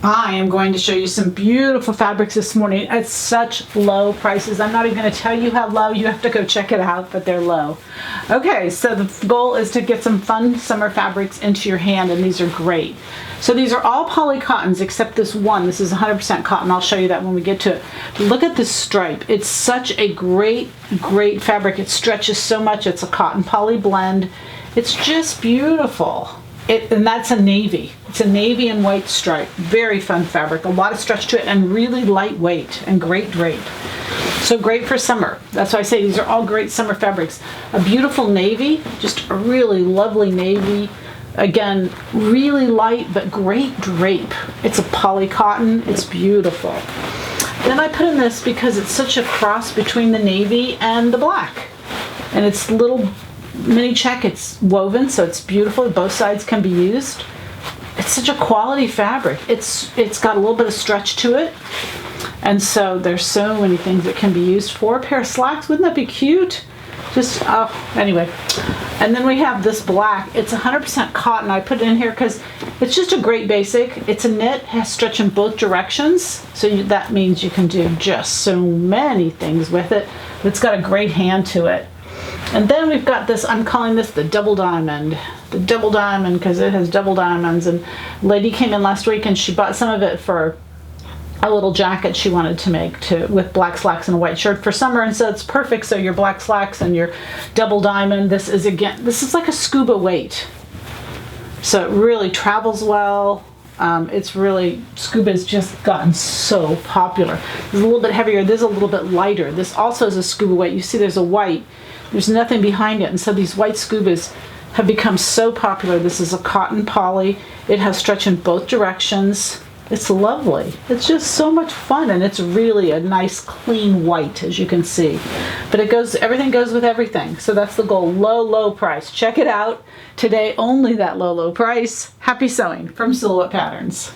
I am going to show you some beautiful fabrics this morning at such low prices. I'm not even going to tell you how low. You have to go check it out, but they're low. Okay, so the goal is to get some fun summer fabrics into your hand, and these are great. So these are all poly cottons except this one. This is 100% cotton. I'll show you that when we get to it. Look at this stripe. It's such a great fabric. It stretches so much. It's a cotton poly blend. It's just beautiful. And that's a navy. It's a navy and white stripe. Very fun fabric. A lot of stretch to it and really lightweight and great drape. So great for summer. That's why I say these are all great summer fabrics. A beautiful navy, just a really lovely navy. Again, really light but great drape. It's a poly cotton. It's beautiful. Then I put in this because it's such a cross between the navy and the black. And it's little mini check. It's woven, so it's beautiful. Both sides can be used. It's such a quality fabric. It's got a little bit of stretch to it, and so there's so many things it can be used for. A pair of slacks, wouldn't that be cute? Just anyway. And then we have this black. It's 100% cotton. I put it in here because it's just a great basic. It's a knit, has stretch in both directions, so that means you can do just so many things with it. It's got a great hand to it. And then we've got this, I'm calling this the double diamond. The double diamond because it has double diamonds. And a lady came in last week and she bought some of it for a little jacket she wanted to make with black slacks and a white shirt for summer. And so it's perfect. So your black slacks and your double diamond. This is like a scuba weight. So it really travels well. Scuba's just gotten so popular. It's a little bit heavier. This is a little bit lighter. This also is a scuba weight. You see there's a white. There's nothing behind it, and so these white scubas have become so popular. This is a cotton poly. It has stretch in both directions. It's lovely. It's just so much fun, and it's really a nice clean white, as you can see. But everything goes with everything. So that's the goal. Low price. Check it out today. Only that low price. Happy sewing from Silhouette Patterns.